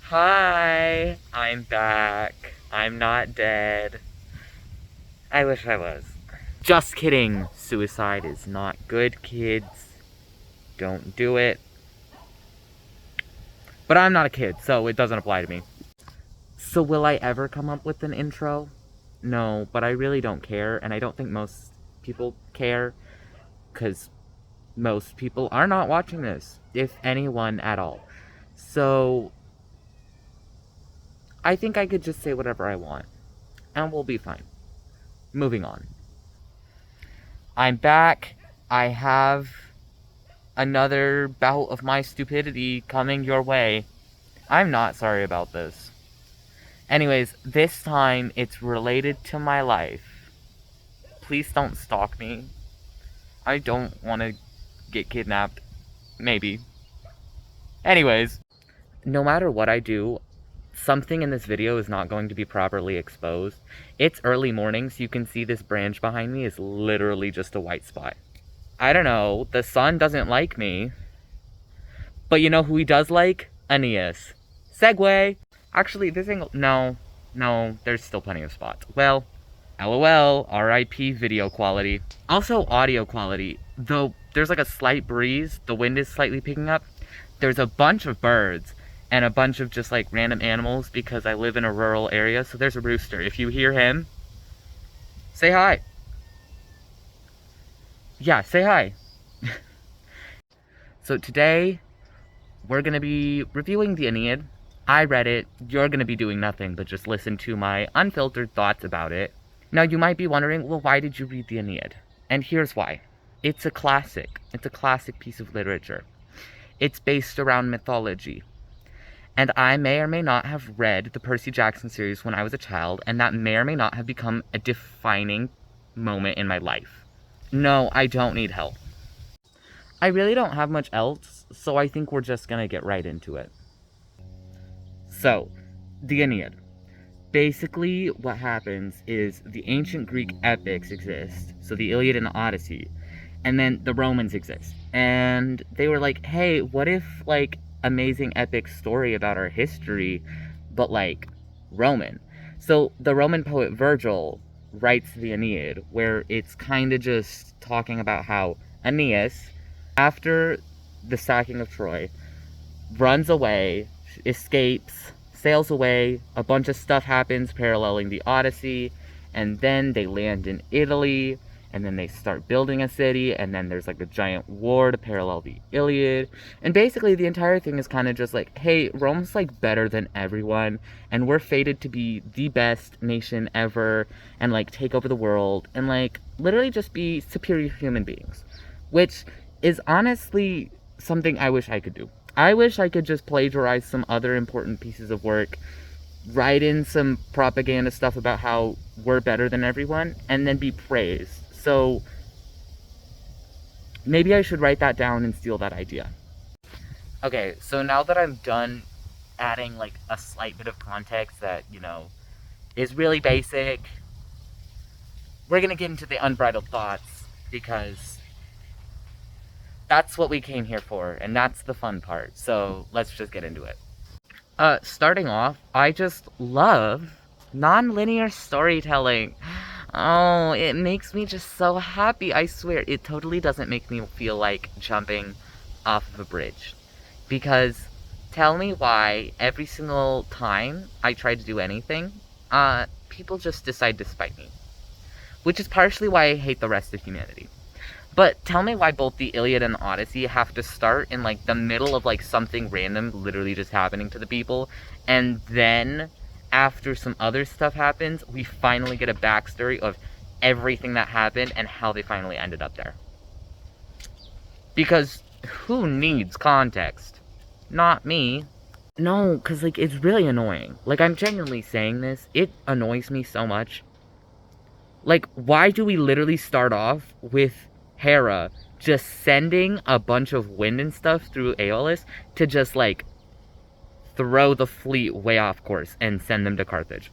Hi, I'm back. I'm not dead. I wish I was. Just kidding. Suicide is not good, kids. Don't do it. But I'm not a kid, so it doesn't apply to me. So will I ever come up with an intro? No, but I really don't care, and I don't think most people care, because most people are not watching this, if anyone at all. So I think I could just say whatever I want, and we'll be fine. Moving on. I'm back. I have another bout of my stupidity coming your way. I'm not sorry about this. Anyways, this time it's related to my life. Please don't stalk me. I don't want to get kidnapped. Maybe. Anyways, no matter what I do, something in this video is not going to be properly exposed. It's early morning, so you can see this branch behind me is literally just a white spot. I don't know, the sun doesn't like me. But you know who he does like? Aeneas. Segway! Actually, this angle... No, there's still plenty of spots. Well, LOL, RIP video quality. Also audio quality. Though there's like a slight breeze, the wind is slightly picking up. There's a bunch of birds and a bunch of just like random animals because I live in a rural area. So there's a rooster. If you hear him, say hi. Yeah, say hi. So today, we're gonna be reviewing the Aeneid. I read it. You're gonna be doing nothing but just listen to my unfiltered thoughts about it. Now you might be wondering, well, why did you read the Aeneid? And here's why. It's a classic. It's a classic piece of literature. It's based around mythology. And I may or may not have read the Percy Jackson series when I was a child, and that may or may not have become a defining moment in my life. No, I don't need help. I really don't have much else, so I think we're just gonna get right into it. So, the Aeneid. Basically, what happens is the ancient Greek epics exist, so the Iliad and the Odyssey, and then the Romans exist. And they were like, hey, what if, like, amazing epic story about our history, but, like, Roman? So, the Roman poet Virgil writes the Aeneid, where it's kind of just talking about how Aeneas, after the sacking of Troy, runs away, escapes, sails away, a bunch of stuff happens paralleling the Odyssey, and then they land in Italy, and then they start building a city, and then there's like a giant war to parallel the Iliad, and basically the entire thing is kind of just like, hey, Rome's like better than everyone, and we're fated to be the best nation ever, and like take over the world, and like literally just be superior human beings, which is honestly something I wish I could do. I wish I could just plagiarize some other important pieces of work, write in some propaganda stuff about how we're better than everyone, and then be praised. So maybe I should write that down and steal that idea. Okay, so now that I'm done adding like a slight bit of context that, you know, is really basic, we're gonna get into the unbridled thoughts, because that's what we came here for, and that's the fun part. So let's just get into it. Starting off, I just love non-linear storytelling. Oh, it makes me just so happy, I swear. It totally doesn't make me feel like jumping off of a bridge. Because tell me why every single time I try to do anything, people just decide to spite me. Which is partially why I hate the rest of humanity. But tell me why both the Iliad and the Odyssey have to start in, like, the middle of, like, something random literally just happening to the people, and then, after some other stuff happens, we finally get a backstory of everything that happened and how they finally ended up there. Because who needs context? Not me. No, because, like, it's really annoying. Like, I'm genuinely saying this. It annoys me so much. Like, why do we literally start off with Hera just sending a bunch of wind and stuff through Aeolus to just, like, throw the fleet way off course and send them to Carthage?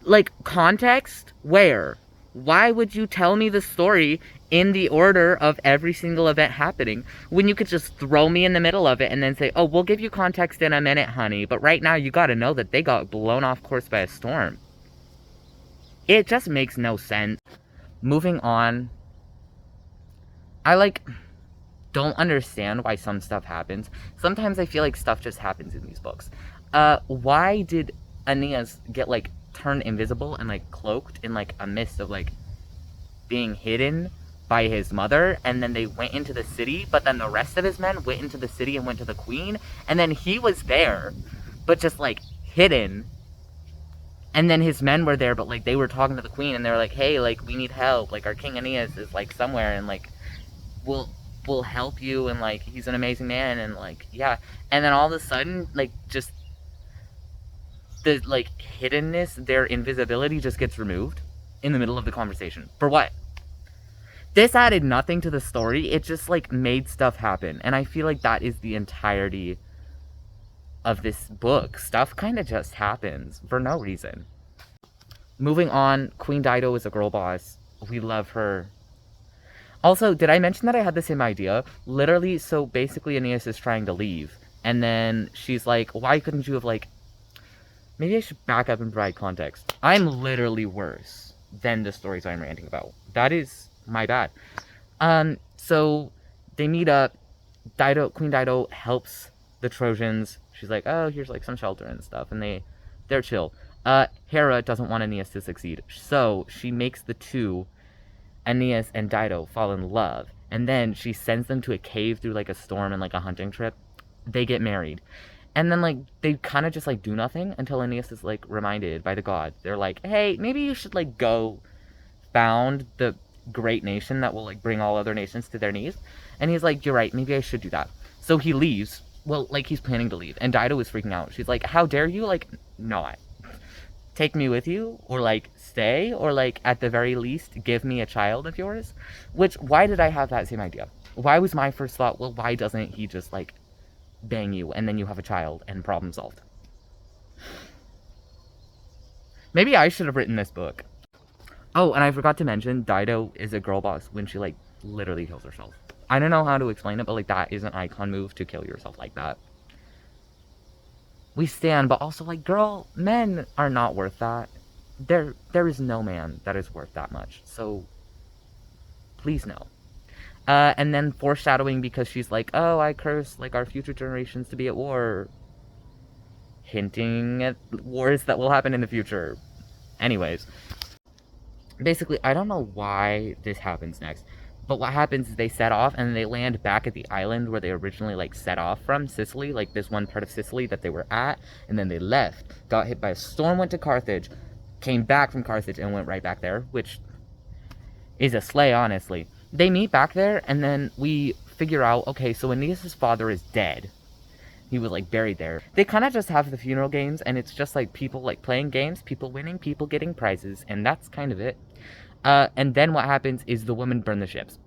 Like, context? Where? Why would you tell me the story in the order of every single event happening when you could just throw me in the middle of it and then say, oh, we'll give you context in a minute, honey, but right now you gotta know that they got blown off course by a storm. It just makes no sense. Moving on, I don't understand why some stuff happens. Sometimes I feel like stuff just happens in these books. Why did Aeneas get turned invisible and cloaked in a mist of being hidden by his mother, and then they went into the city, but then the rest of his men went into the city and went to the queen, and then he was there, but just hidden, and then his men were there, but they were talking to the queen, and they were like, hey, we need help, our king Aeneas is somewhere, and we'll help you, and he's an amazing man, and yeah, and then all of a sudden just the hiddenness, their invisibility just gets removed in the middle of the conversation. For what? This added nothing to the story. It just made stuff happen, and I feel like that is the entirety of this book. Stuff kind of just happens for no reason. Moving on, Queen Dido is a girl boss. We love her. Also, did I mention that I had the same idea? Literally, so basically Aeneas is trying to leave, and then she's like, why couldn't you have maybe I should back up and provide context. I'm literally worse than the stories I'm ranting about. That is my bad. So they meet up. Queen Dido helps the Trojans. She's like, oh, here's some shelter and stuff, and they're chill. Hera doesn't want Aeneas to succeed, so she makes the two, Aeneas and Dido, fall in love, and then she sends them to a cave through a storm and a hunting trip. They get married. And then, they kind of just, do nothing until Aeneas is, reminded by the gods. They're like, hey, maybe you should, go found the great nation that will, bring all other nations to their knees. And he's like, you're right, maybe I should do that. So he leaves. Well, he's planning to leave. And Dido is freaking out. She's like, how dare you, not take me with you? Or, stay? Or, at the very least, give me a child of yours? Which, why did I have that same idea? Why was my first thought, well, why doesn't he just, bang you, and then you have a child, and problem solved? Maybe I should have written this book. Oh, and I forgot to mention, Dido is a girl boss when she, literally kills herself. I don't know how to explain it, but, that is an icon move to kill yourself like that. We stand, but also, girl, men are not worth that. There is no man that is worth that much, so please no. And then foreshadowing, because she's like, oh, I curse, our future generations to be at war. Hinting at wars that will happen in the future. Anyways. Basically, I don't know why this happens next. But what happens is they set off, and they land back at the island where they originally, set off from, Sicily. This one part of Sicily that they were at. And then they left. Got hit by a storm, went to Carthage. Came back from Carthage and went right back there. Which is a slay, honestly. They meet back there, and then we figure out, okay, so Aeneas' father is dead. He was, buried there. They kind of just have the funeral games, and it's just, people, playing games, people winning, people getting prizes, and that's kind of it. And then what happens is the women burn the ships.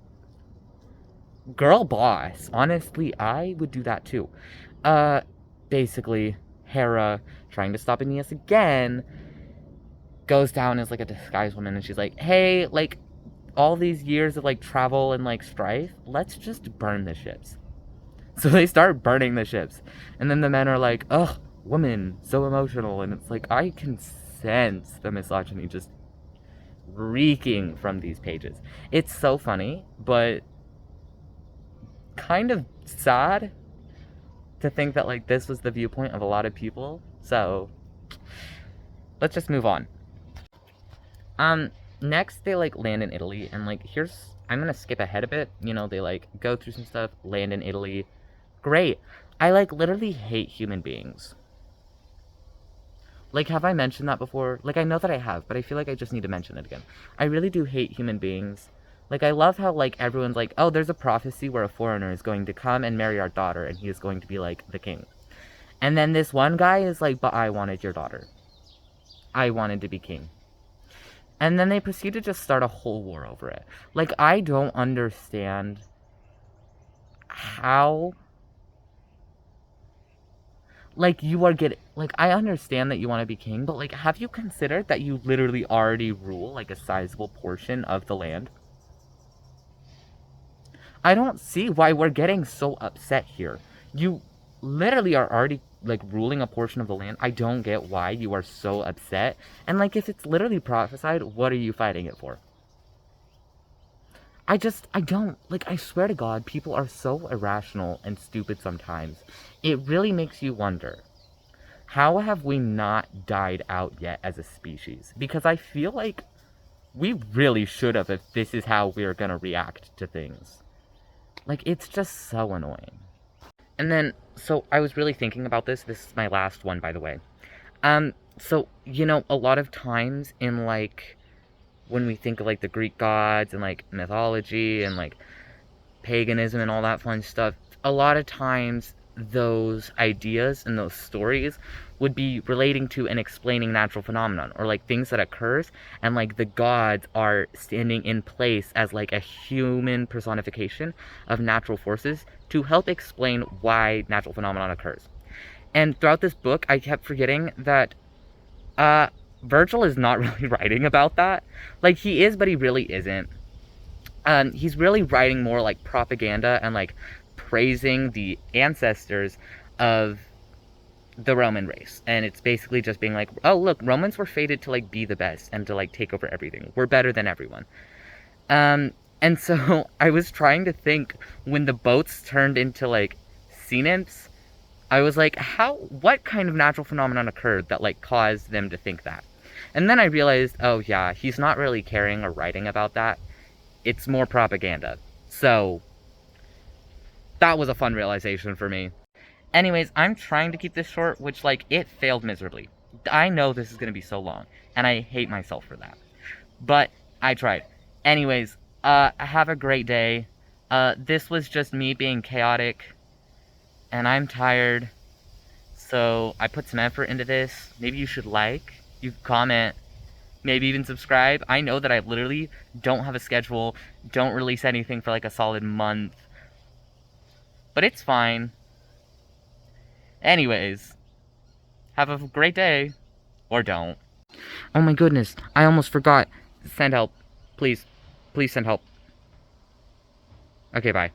Girl boss. Honestly, I would do that, too. Basically, Hera, trying to stop Aeneas again, goes down as, a disguised woman, and she's like, hey, all these years of travel and strife, let's just burn the ships. So they start burning the ships, and then the men are like, ugh, woman, so emotional, and it's I can sense the misogyny just reeking from these pages. It's so funny, but kind of sad to think that this was the viewpoint of a lot of people. So let's just move on. Next they land in Italy, and I'm gonna skip ahead a bit. They go through some stuff, land in Italy. Great. I literally hate human beings. Have I mentioned that before? I know that I have, but I feel I just need to mention it again. I really do hate human beings. I love how everyone's oh, there's a prophecy where a foreigner is going to come and marry our daughter, and he is going to be the king. And then this one guy is but I wanted your daughter. I wanted to be king. And then they proceed to just start a whole war over it. I don't understand how... Like, you are getting, like, I understand that you want to be king, but, like, have you considered that you literally already rule, like, a sizable portion of the land? I don't see why we're getting so upset here. You literally are already, like, ruling a portion of the land. I don't get why you are so upset. And, like, if it's literally prophesied, what are you fighting it for? I don't, like, I swear to God, people are so irrational and stupid sometimes. It really makes you wonder. How have we not died out yet as a species? Because I feel like we really should have if this is how we're gonna react to things. Like, it's just so annoying. And then, so I was really thinking about this. This is my last one, by the way. So, a lot of times in, like, when we think of, like, the Greek gods and, like, mythology and, like, paganism and all that fun stuff, a lot of times those ideas and those stories would be relating to and explaining natural phenomenon or like things that occurs, and like the gods are standing in place as like a human personification of natural forces to help explain why natural phenomenon occurs. And throughout this book I kept forgetting that uh Virgil is not really writing about that. Like, he is, but he really isn't. He's really writing more like propaganda and like praising the ancestors of the Roman race. And it's basically just being like, oh, look, Romans were fated to like be the best and to like take over everything. We're better than everyone. And so I was trying to think, when the boats turned into like sea nymphs, I was like, what kind of natural phenomenon occurred that like caused them to think that? And then I realized, oh yeah, he's not really caring or writing about that. It's more propaganda. So that was a fun realization for me. Anyways, I'm trying to keep this short, which, like, it failed miserably. I know this is going to be so long, and I hate myself for that. But I tried. Anyways, have a great day. This was just me being chaotic, and I'm tired. So I put some effort into this. Maybe you should like, you comment, maybe even subscribe. I know that I literally don't have a schedule, don't release anything for like a solid month. But it's fine. Anyways, have a great day. Or don't. Oh my goodness, I almost forgot. Send help. Please. Please send help. Okay, bye.